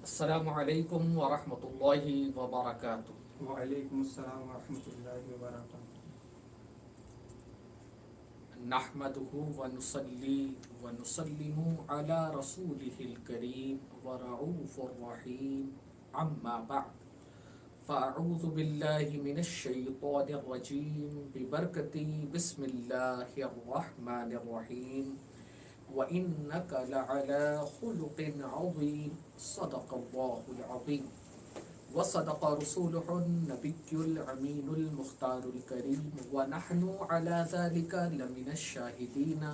السلام علیکم ورحمۃ اللہ وبرکاتہ۔ وعلیکم السلام ورحمۃ اللہ وبرکاتہ۔ نحمده ونصلي ونسلم على رسوله الكريم ورعوف الرحيم، اما بعد فاعوذ بالله من الشيطان الرجيم ببركة بسم الله الرحمن الرحيم، وإنك لعلى خلق عظيم، صدق الله العظيم وصدق رسوله النبي الأمين المختار الكريم، ونحن على ذلك لمن الشاهدين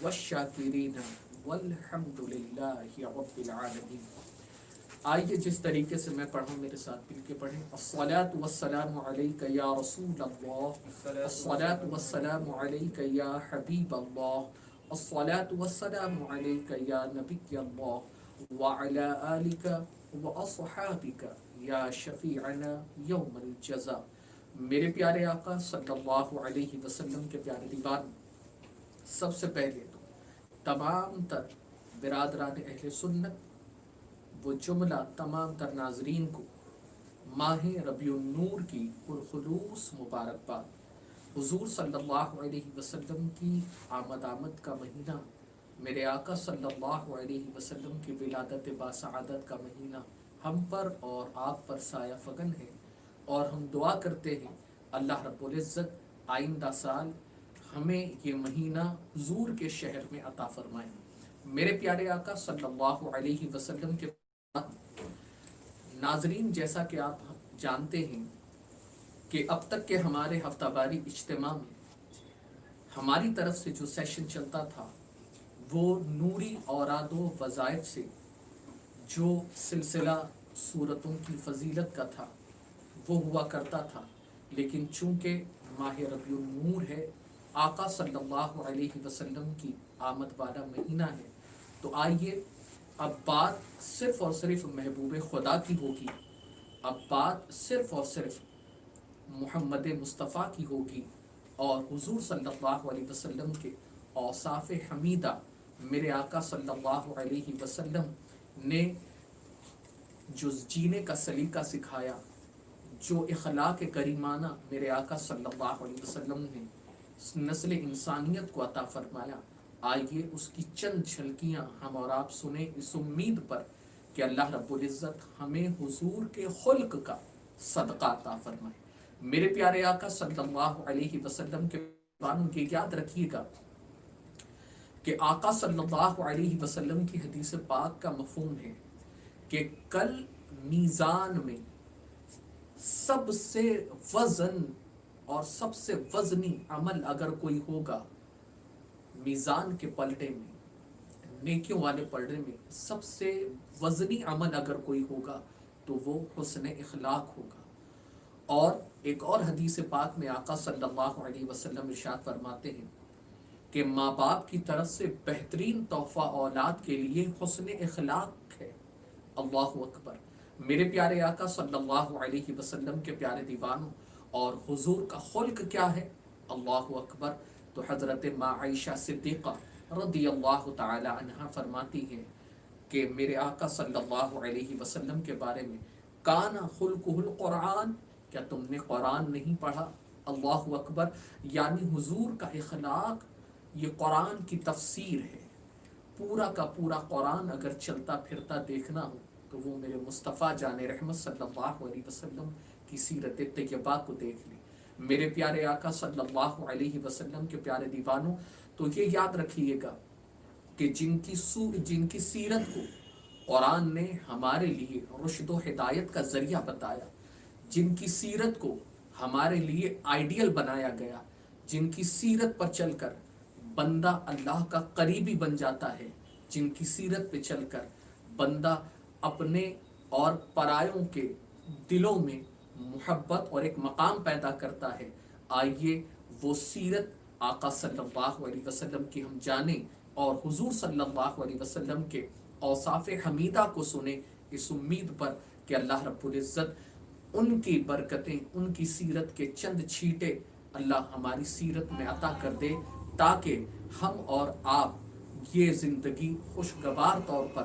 والشاكرين والحمد لله رب العالمين۔ آئیے جس طریقے سے میں پڑھوں میرے ساتھ مل کے پڑھیں۔ الصلاة والسلام علیک یا رسول اللہ، الصلاة والسلام علیک یا حبیب اللہ، الصلاة والسلام علیک یا نبی اللہ، وعلی آلک واصحابک یا شفیعنا یوم الجزا۔ میرے پیارے آقا صلی اللہ علیہ وسلم کے پیارے دیوان، سب سے پہلے تو تمام تر برادران اہل سنت وہ جملہ تمام تر ناظرین کو ماہ ربیع النور کی پرخلوص مبارکباد۔ حضور صلی اللہ علیہ وسلم کی آمد کا مہینہ، میرے آقا صلی اللہ علیہ وسلم کی ولادت باسعادت کا مہینہ ہم پر اور آپ پر سایہ فگن ہے، اور ہم دعا کرتے ہیں اللہ رب العزت آئندہ سال ہمیں یہ مہینہ حضور کے شہر میں عطا فرمائیں۔ میرے پیارے آقا صلی اللہ علیہ وسلم کے ناظرین، جیسا کہ آپ جانتے ہیں کہ اب تک کے ہمارے ہفتہ واری اجتماع میں ہماری طرف سے جو سیشن چلتا تھا وہ نوری اوراد و وظائف سے جو سلسلہ سورتوں کی فضیلت کا تھا وہ ہوا کرتا تھا، لیکن چونکہ ماہ ربیع النور ہے، آقا صلی اللہ علیہ وسلم کی آمد والا مہینہ ہے، تو آئیے اب بات صرف اور صرف محبوب خدا کی ہوگی، اب بات صرف اور صرف محمد مصطفیٰ کی ہوگی، اور حضور صلی اللہ علیہ وسلم کے اوصاف حمیدہ میرے آقا صلی اللہ علیہ وسلم نے جو جینے کا سلیقہ سکھایا، جو اخلاق کریمانہ میرے آقا صلی اللہ علیہ وسلم نے نسل انسانیت کو عطا فرمایا، آئیے اس کی چند جھلکیاں ہم اور آپ سنیں، اس امید پر کہ اللہ رب العزت ہمیں حضور کے خلق کا صدقہ عطا فرمائے۔ میرے پیارے آقا صلی اللہ علیہ وسلم کے بانوں یہ یاد رکھیے گا کہ آقا صلی اللہ علیہ وسلم کی حدیث پاک کا مفہوم ہے کہ کل میزان میں سب سے وزن اور سب سے وزنی عمل اگر کوئی ہوگا، میزان کے پلڑے میں، نیکیوں والے پلڑے میں سب سے وزنی عمل اگر کوئی ہوگا تو وہ حسن اخلاق ہوگا۔ اور ایک اور حدیث پاک میں آقا صلی اللہ علیہ وسلم ارشاد فرماتے ہیں کہ ماں باپ کی طرف سے بہترین تحفہ اولاد کے لیے حسن اخلاق ہے۔ اللہ اکبر۔ میرے پیارے آقا صلی اللہ علیہ وسلم کے پیارے دیوانوں، اور حضور کا خلق کیا ہے؟ اللہ اکبر۔ تو حضرت ماں عائشہ صدیقہ رضی اللہ تعالی عنہا فرماتی ہے کہ میرے آقا صلی اللہ علیہ وسلم کے بارے میں، کان خلقہ القرآن، کیا تم نے قرآن نہیں پڑھا؟ اللہ اکبر۔ یعنی حضور کا اخلاق یہ قرآن کی تفسیر ہے۔ پورا کا پورا قرآن اگر چلتا پھرتا دیکھنا ہو تو وہ میرے مصطفیٰ جان رحمت صلی اللہ علیہ وسلم کی سیرت طیبہ کو دیکھ لیں۔ میرے پیارے آقا صلی اللہ علیہ وسلم کے پیارے دیوانوں، تو یہ یاد رکھیے گا کہ جن کی سیرت کو قرآن نے ہمارے لیے رشد و ہدایت کا ذریعہ بتایا، جن کی سیرت کو ہمارے لیے آئیڈیل بنایا گیا، جن کی سیرت پر چل کر بندہ اللہ کا قریبی بن جاتا ہے، جن کی سیرت پہ چل کر بندہ اپنے اور پرایوں کے دلوں میں محبت اور ایک مقام پیدا کرتا ہے، آئیے وہ سیرت آقا صلی اللہ علیہ وسلم کی ہم جانیں اور حضور صلی اللہ علیہ وسلم کے اوصاف حمیدہ کو سنیں، اس امید پر کہ اللہ رب العزت ان کی برکتیں، ان کی سیرت کے چند چھیٹے اللہ ہماری سیرت میں عطا کر دے، تاکہ ہم اور آپ یہ زندگی خوشگوار طور پر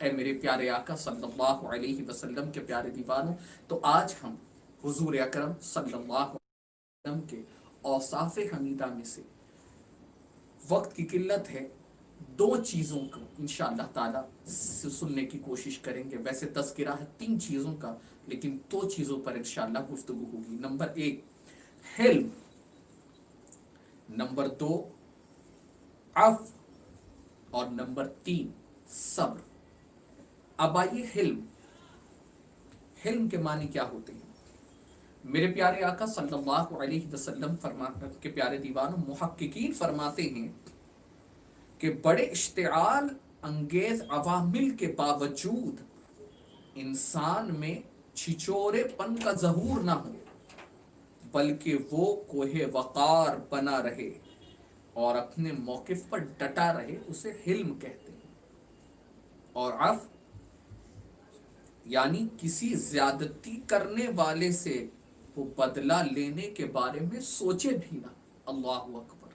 اے میرے پیارے آقا صلی اللہ علیہ وسلم کے پیارے دیوانوں، تو آج ہم حضور اکرم صلی اللہ علیہ وسلم کے اوصاف حمیدہ میں سے، وقت کی قلت ہے، 2 چیزوں کو انشاءاللہ تعالی سننے کی کوشش کریں گے۔ ویسے تذکرہ ہے 3 چیزوں کا، لیکن 2 چیزوں پر انشاءاللہ گفتگو ہوگی۔ نمبر 1 حلم، نمبر 2 عفو، اور نمبر 3 صبر۔ اب آئیے حلم کے معنی کیا ہوتے ہیں؟ میرے پیارے آقا صلی اللہ علیہ وسلم کے پیارے دیوانوں، محققین فرماتے ہیں کہ بڑے اشتعال انگیز عوامل کے باوجود انسان میں چھچورے پن کا ظہور نہ ہو، بلکہ وہ کوہ وقار بنا رہے اور اپنے موقف پر ڈٹا رہے، اسے حلم کہتے ہیں۔ اور عفو یعنی کسی زیادتی کرنے والے سے وہ بدلہ لینے کے بارے میں سوچے بھی نہ۔ اللہ اکبر،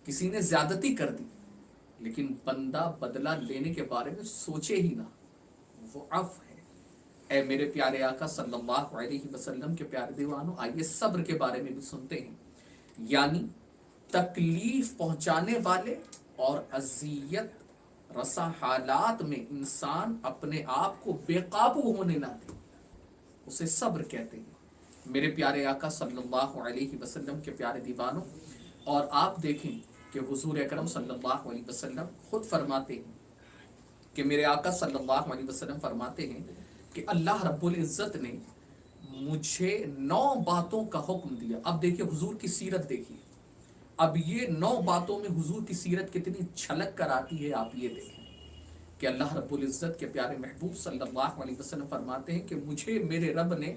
کسی نے زیادتی کر دی لیکن بندہ بدلہ لینے کے بارے میں سوچے ہی نہ، وہ عفو ہے۔ اے میرے پیارے آقا صلی اللہ علیہ وسلم کے پیارے دیوانوں، آئیے صبر کے بارے میں بھی سنتے ہیں۔ یعنی تکلیف پہنچانے والے اور اذیت رسا حالات میں انسان اپنے آپ کو بے قابو ہونے نہ دے، اسے صبر کہتے ہیں۔ میرے پیارے آقا صلی اللہ علیہ وسلم کے پیارے دیوانوں، اور آپ دیکھیں کہ حضور اکرم صلی اللہ علیہ وسلم خود فرماتے ہیں کہ میرے آقا صلی اللہ علیہ وسلم فرماتے ہیں کہ اللہ رب العزت نے مجھے 9 باتوں کا حکم دیا۔ اب دیکھیں حضور کی سیرت دیکھیے، اب یہ 9 باتوں میں حضور کی سیرت کتنی چھلک کر آتی ہے، آپ یہ دیکھیں کہ اللہ رب العزت کے پیارے محبوب صلی اللہ علیہ وسلم فرماتے ہیں کہ مجھے میرے رب نے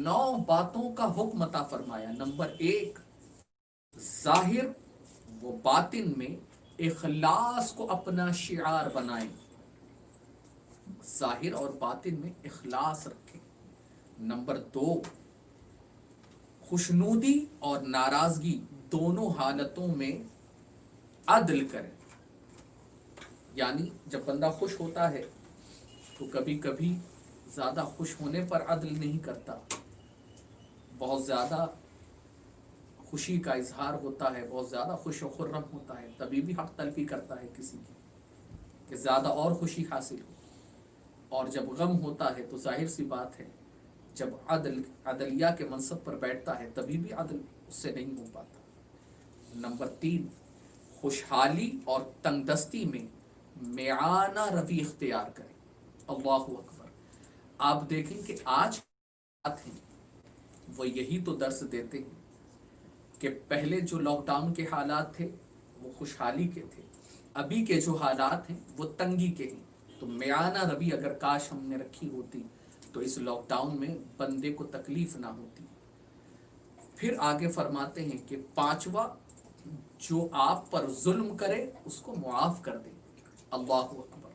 9 باتوں کا حکم عطا فرمایا۔ نمبر 1 ظاہر و باطن میں اخلاص کو اپنا شعار بنائیں، ظاہر اور باطن میں اخلاص رکھیں۔ نمبر 2 خوشنودی اور ناراضگی دونوں حالتوں میں عدل کریں، یعنی جب بندہ خوش ہوتا ہے تو کبھی کبھی زیادہ خوش ہونے پر عدل نہیں کرتا، بہت زیادہ خوشی کا اظہار ہوتا ہے، بہت زیادہ خوش و خرم ہوتا ہے، تبھی بھی حق تلفی کرتا ہے کسی کی کہ زیادہ اور خوشی حاصل ہو، اور جب غم ہوتا ہے تو ظاہر سی بات ہے جب عدلیہ کے منصب پر بیٹھتا ہے تبھی بھی عدل اس سے نہیں ہو پاتا۔ نمبر 3 خوشحالی اور تنگ دستی میں میانہ روی اختیار کریں۔ اللہ اکبر، آپ دیکھیں کہ آج بات ہیں وہ یہی تو درس دیتے ہیں کہ پہلے جو لاک ڈاؤن کے حالات تھے وہ خوشحالی کے تھے، ابھی کے جو حالات ہیں وہ تنگی کے ہیں۔ تو میانہ روی اگر کاش ہم نے رکھی ہوتی تو اس لاک ڈاؤن میں بندے کو تکلیف نہ ہوتی۔ پھر آگے فرماتے ہیں کہ 5واں جو آپ پر ظلم کرے اس کو معاف کر دے۔ اللہ اکبر،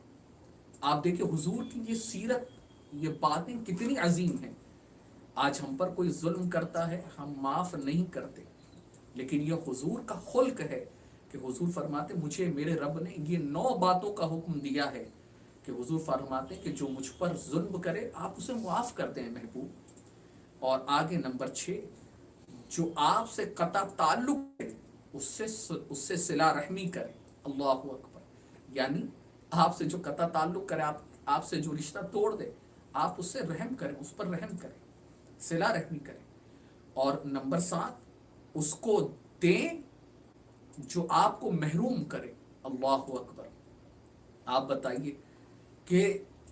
آپ دیکھیں حضور کی یہ سیرت، یہ باتیں کتنی عظیم ہیں۔ آج ہم پر کوئی ظلم کرتا ہے ہم معاف نہیں کرتے، لیکن یہ حضور کا خلق ہے کہ حضور فرماتے مجھے میرے رب نے یہ 9 باتوں کا حکم دیا ہے کہ حضور فرماتے کہ جو مجھ پر ظلم کرے آپ اسے معاف کر دیں محبوب۔ اور آگے نمبر 6 جو آپ سے قطع تعلق ہے اس سے صلہ رحمی کرے۔ اللہ اکبر، یعنی آپ سے جو قطع تعلق کرے، آپ سے جو رشتہ توڑ دے، آپ اس سے رحم کریں، اس پر رحم کریں، صلہ رحمی کریں۔ اور نمبر 7 اس کو دیں جو آپ کو محروم کرے۔ اللہ اکبر، آپ بتائیے کہ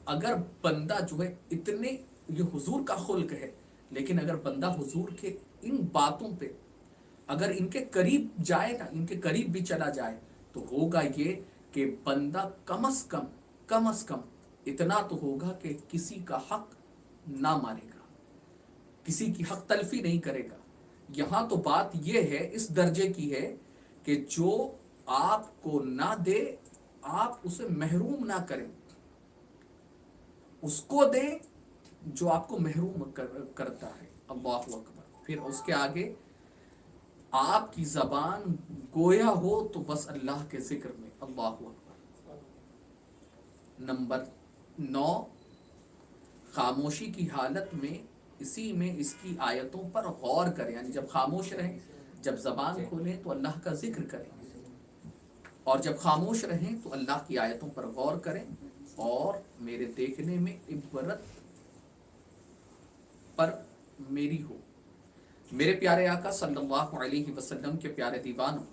اگر بندہ جو ہے اتنے، یہ حضور کا خلق ہے، لیکن اگر بندہ حضور کے ان باتوں پہ اگر ان کے قریب جائے نا، ان کے قریب بھی چلا جائے تو ہوگا یہ کہ بندہ کم از کم اتنا تو ہوگا کہ کسی کا حق نہ مارے گا، کسی کی حق تلفی نہیں کرے گا۔ یہاں تو بات یہ ہے، اس درجے کی ہے کہ جو آپ کو نہ دے آپ اسے محروم نہ کریں، اس کو دیں جو آپ کو محروم کرتا ہے۔ اللہ اکبر، پھر اس کے آگے آپ کی زبان گویا ہو تو بس اللہ کے ذکر میں۔ اللہ اکبر۔ نمبر 9 خاموشی کی حالت میں اسی میں اس کی آیتوں پر غور کریں، یعنی جب خاموش رہیں، جب زبان کھولیں تو اللہ کا ذکر کریں، اور جب خاموش رہیں تو اللہ کی آیتوں پر غور کریں، اور میرے دیکھنے میں عبرت پر میری ہو۔ میرے پیارے آقا صلی اللہ علیہ وسلم کے پیارے دیوانوں،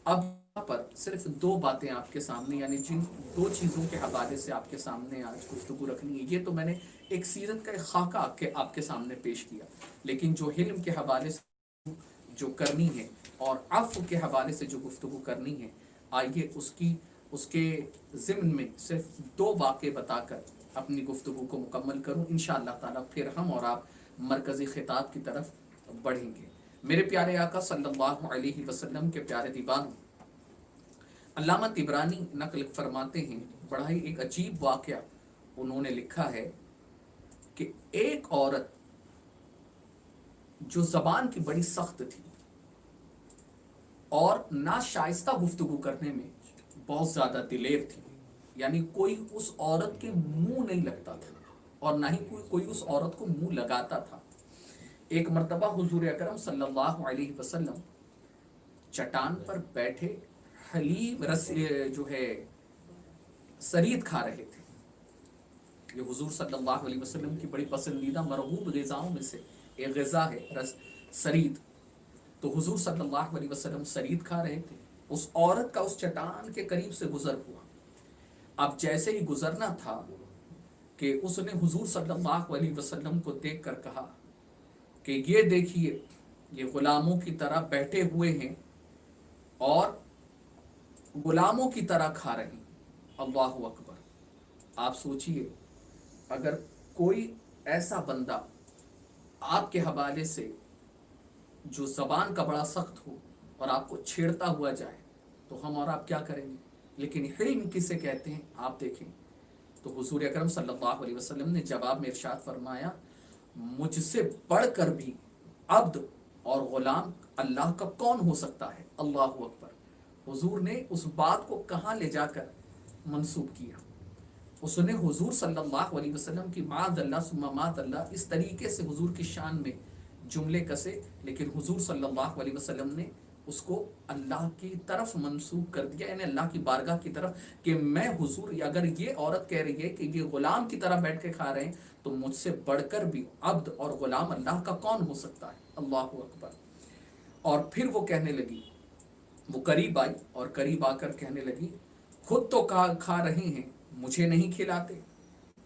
اب یہاں پر صرف 2 باتیں آپ کے سامنے، یعنی جن 2 چیزوں کے حوالے سے آپ کے سامنے آج گفتگو رکھنی ہے، یہ تو میں نے ایک سیرت کا ایک خاکہ آپ کے سامنے پیش کیا، لیکن جو علم کے حوالے سے جو کرنی ہے اور عفو کے حوالے سے جو گفتگو کرنی ہے، آئیے اس کے ضمن میں صرف 2 واقعے بتا کر اپنی گفتگو کو مکمل کروں، انشاءاللہ تعالیٰ پھر ہم اور آپ مرکزی خطاب کی طرف بڑھیں گے۔ میرے پیارے آقا صلی اللہ علیہ وسلم کے پیارے دیوانوں، علامہ طبرانی نقل فرماتے ہیں، بڑا ہی ایک عجیب واقعہ انہوں نے لکھا ہے کہ ایک عورت جو زبان کی بڑی سخت تھی اور ناشائستہ گفتگو کرنے میں بہت زیادہ دلیر تھی، یعنی کوئی اس عورت کے منہ نہیں لگتا تھا اور نہ ہی کوئی اس عورت کو منہ لگاتا تھا۔ ایک مرتبہ حضور اکرم صلی اللہ علیہ وسلم چٹان پر بیٹھے حلیم جو ہے سرید کھا رہے تھے۔ یہ حضور صلی اللہ علیہ وسلم کی بڑی پسندیدہ مرغوب غذاؤں میں سے ایک غذا ہے سرید۔ تو حضور صلی اللہ علیہ وسلم سرید کھا رہے تھے، اس عورت کا اس چٹان کے قریب سے گزر ہوا۔ اب جیسے ہی گزرنا تھا کہ اس نے حضور صلی اللہ علیہ وسلم کو دیکھ کر کہا کہ یہ دیکھیے، یہ غلاموں کی طرح بیٹھے ہوئے ہیں اور غلاموں کی طرح کھا رہے ہیں۔ اللہ اکبر! آپ سوچئے، اگر کوئی ایسا بندہ آپ کے حوالے سے جو زبان کا بڑا سخت ہو اور آپ کو چھیڑتا ہوا جائے تو ہم اور آپ کیا کریں گے؟ لیکن علم کسے کہتے ہیں آپ دیکھیں۔ تو حضور اکرم صلی اللہ علیہ وسلم نے جواب میں ارشاد فرمایا، مجھ سے بڑھ کر بھی عبد اور غلام اللہ کا کون ہو سکتا ہے؟ اللہ اکبر! حضور نے اس بات کو کہاں لے جا کر منسوب کیا؟ اس نے حضور صلی اللہ علیہ وسلم کی معاذ اللہ ثم معاذ اللہ اس طریقے سے حضور کی شان میں جملے کسے، لیکن حضور صلی اللہ علیہ وسلم نے اس کو اللہ کی طرف منسوب کر دیا، یعنی اللہ کی بارگاہ کی طرف، کہ میں حضور، اگر یہ عورت کہہ رہی ہے کہ یہ غلام کی طرح بیٹھ کے کھا رہے ہیں تو مجھ سے بڑھ کر بھی عبد اور غلام اللہ کا کون ہو سکتا ہے؟ اللہ اکبر! اور پھر وہ کہنے لگی، وہ قریب آئی اور قریب آ کر کہنے لگی، خود تو کھا رہے ہیں، مجھے نہیں کھلاتے۔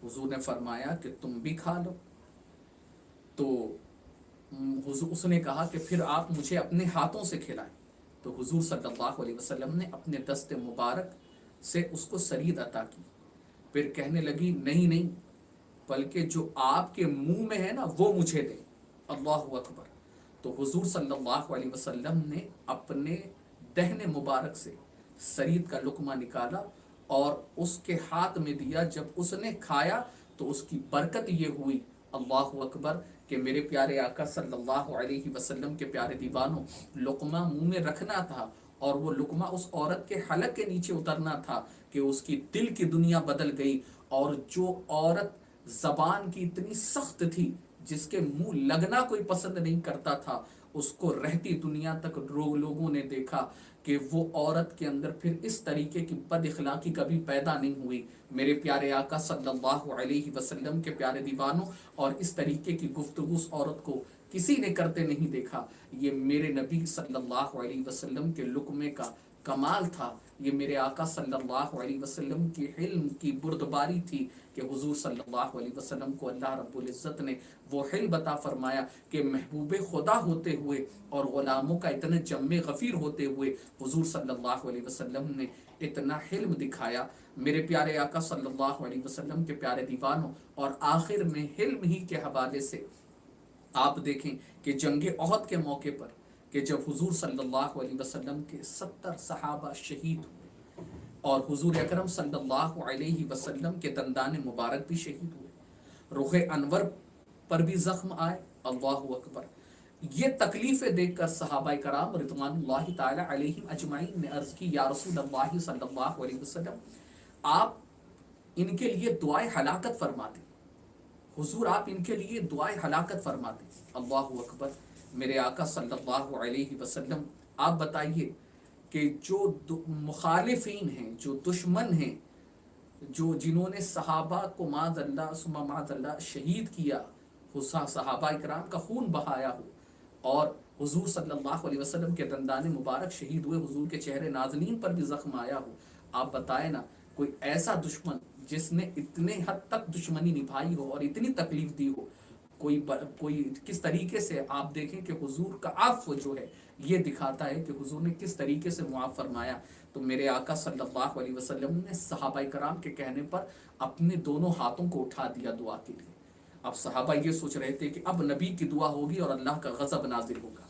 حضور نے فرمایا کہ تم بھی کھا لو۔ تو اس نے کہا کہ پھر آپ مجھے اپنے ہاتھوں سے کھلائیں۔ تو حضور صلی اللہ علیہ وسلم نے اپنے دست مبارک سے اس کو سرید عطا کی۔ پھر کہنے لگی، نہیں، بلکہ جو آپ کے منہ میں ہے نا وہ مجھے دیں۔ اللہ اکبر! تو حضور صلی اللہ علیہ وسلم نے اپنے دہن مبارک سے سرید کا لقمہ نکالا اور اس کے ہاتھ میں دیا۔ جب اس نے کھایا تو اس کی برکت یہ ہوئی، اللہ اکبر، کہ میرے پیارے آقا صلی اللہ علیہ وسلم کے پیارے دیوانوں، لقمہ منہ میں رکھنا تھا اور وہ لقمہ اس عورت کے حلق کے نیچے اترنا تھا کہ اس کی دل کی دنیا بدل گئی، اور جو عورت زبان کی اتنی سخت تھی، جس کے منہ لگنا کوئی پسند نہیں کرتا تھا، اس کو رہتی دنیا تک لوگوں نے دیکھا کہ وہ عورت کے اندر پھر اس طریقے کی بد اخلاقی کبھی پیدا نہیں ہوئی۔ میرے پیارے آقا صلی اللہ علیہ وسلم کے پیارے دیوانوں، اور اس طریقے کی گفتگو اس عورت کو کسی نے کرتے نہیں دیکھا۔ یہ میرے نبی صلی اللہ علیہ وسلم کے لقمے کا کمال تھا، یہ میرے آقا صلی اللہ علیہ وسلم کی علم کی بردباری تھی کہ حضور صلی اللہ علیہ وسلم کو اللہ رب العزت نے وہ علم عطا فرمایا کہ محبوب خدا ہوتے ہوئے اور غلاموں کا اتنے جم غفیر ہوتے ہوئے حضور صلی اللہ علیہ وسلم نے اتنا علم دکھایا۔ میرے پیارے آقا صلی اللہ علیہ وسلم کے پیارے دیوانوں، اور آخر میں علم ہی کے حوالے سے آپ دیکھیں کہ جنگ احد کے موقع پر کہ جب حضور صلی اللہ علیہ وسلم کے 70 صحابہ شہید ہوئے اور حضور اکرم صلی اللہ علیہ وسلم کے دندان مبارک بھی شہید ہوئے، رخ انور پر بھی زخم آئے، اللہ اکبر، یہ تکلیفیں دیکھ کر صحابہ کرام رضوان اللہ تعالی علیہم اجمعین نے عرض کی، یا رسول اللہ صلی اللہ علیہ وسلم، آپ ان کے لیے دعائے ہلاکت فرماتے، حضور آپ ان کے لیے دعائے ہلاکت فرماتے۔ اللہ اکبر، میرے آقا صلی اللہ علیہ وسلم آپ بتائیے کہ جو مخالفین ہیں، جو دشمن ہیں، جو جنہوں نے صحابہ کو معاذ اللہ ثم معاذ اللہ شہید کیا، صحابہ اکرام کا خون بہایا ہو، اور حضور صلی اللہ علیہ وسلم کے دندان مبارک شہید ہوئے، حضور کے چہرے نازنین پر بھی زخم آیا ہو، آپ بتائیں نا کوئی ایسا دشمن جس نے اتنے حد تک دشمنی نبھائی ہو اور اتنی تکلیف دی ہو، کوئی کس طریقے سے آپ دیکھیں کہ حضور کا عفو جو ہے یہ دکھاتا ہے کہ حضور نے کس طریقے سے معاف فرمایا۔ تو میرے آقا صلی اللہ علیہ وسلم نے صحابہ کرام کے کہنے پر اپنے دونوں ہاتھوں کو اٹھا دیا دعا کے لیے۔ اب صحابہ یہ سوچ رہے تھے کہ اب نبی کی دعا ہوگی اور اللہ کا غضب نازل ہوگا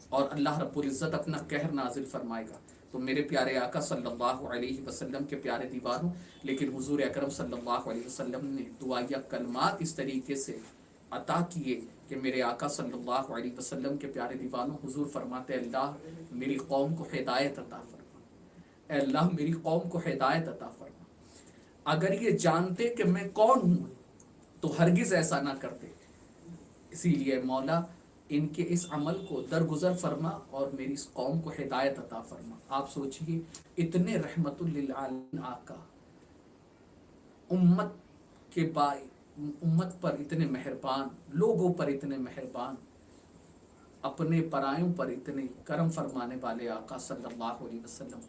اور اللہ رب العزت اپنا قہر نازل فرمائے گا۔ تو میرے پیارے آقا صلی اللہ علیہ وسلم کے پیارے دیوانوں، لیکن حضور اکرم صلی اللہ علیہ وسلم نے دعائیہ کلمات اس طریقے سے عطا کیے کہ میرے آقا صلی اللہ علیہ وسلم کے پیارے دیوانوں، حضور فرماتے اللہ میری قوم کو ہدایت عطا فرما، اے اللہ میری قوم کو ہدایت عطا فرما، اگر یہ جانتے کہ میں کون ہوں تو ہرگز ایسا نہ کرتے، اسی لیے مولا ان کے اس عمل کو درگزر فرما اور میری اس قوم کو ہدایت عطا فرما۔ آپ سوچئے اتنے رحمت للعالمین آقا، امت پر اتنے مہربان، لوگوں پر اتنے مہربان، اپنے پرایوں پر اتنے کرم فرمانے والے آقا صلی اللہ علیہ وسلم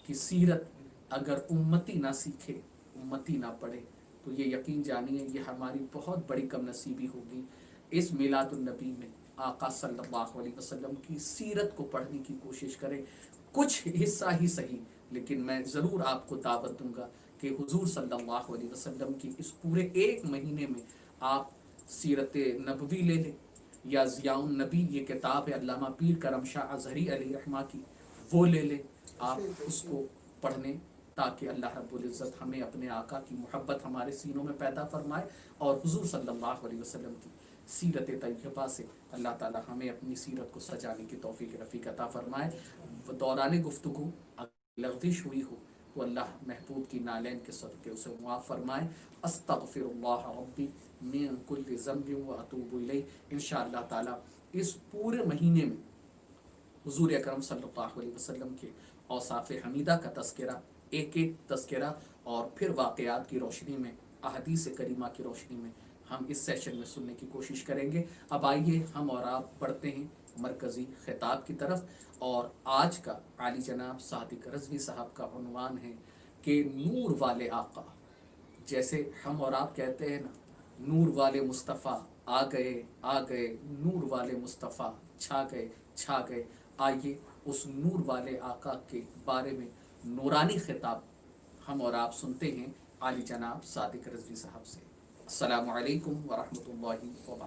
کی سیرت اگر امتی نہ سیکھے، امتی نہ پڑھے، تو یہ یقین جانیے یہ ہماری بہت بڑی کم نصیبی ہوگی۔ اس میلاد النبی میں آقا صلی اللہ علیہ وسلم کی سیرت کو پڑھنے کی کوشش کریں، کچھ حصہ ہی صحیح، لیکن میں ضرور آپ کو دعوت دوں گا کہ حضور صلی اللہ علیہ وسلم کی اس پورے ایک مہینے میں آپ سیرت نبوی لے لیں، یا ضیاء النبی یہ کتاب ہے علامہ پیر کرم شاہ اظہری علیہ رحمہ کی، وہ لے لیں، آپ اس کو پڑھنے، تاکہ اللہ رب العزت ہمیں اپنے آقا کی محبت ہمارے سینوں میں پیدا فرمائے، اور حضور صلی اللہ علیہ وسلم کی سیرت طیبہ سے اللہ تعالی ہمیں اپنی سیرت کو سجانے کی توفیق رفیق عطا فرمائے۔ دوران گفتگو اگر لغزش ہوئی ہو تو اللہ محبوب کی نالین کے صدقے اسے معاف فرمائے۔ استغفر اللہ ربی من کل ذنب واتوب الیہ۔ انشاءاللہ تعالی اس پورے مہینے میں حضور اکرم صلی اللہ علیہ وسلم کے اوصاف حمیدہ کا تذکرہ، ایک ایک تذکرہ، اور پھر واقعات کی روشنی میں، احادیث کریمہ کی روشنی میں ہم اس سیشن میں سننے کی کوشش کریں گے۔ اب آئیے ہم اور آپ بڑھتے ہیں مرکزی خطاب کی طرف، اور آج کا عالی جناب صادق رضوی صاحب کا عنوان ہے کہ نور والے آقا، جیسے ہم اور آپ کہتے ہیں نا نور والے مصطفیٰ آ گئے، نور والے مصطفیٰ چھا گئے، آئیے اس نور والے آقا کے بارے میں نورانی خطاب ہم اور آپ سنتے ہیں عالی جناب صادق رضوی صاحب سے۔ السلام علیکم ورحمۃ اللہ وبرکاتہ۔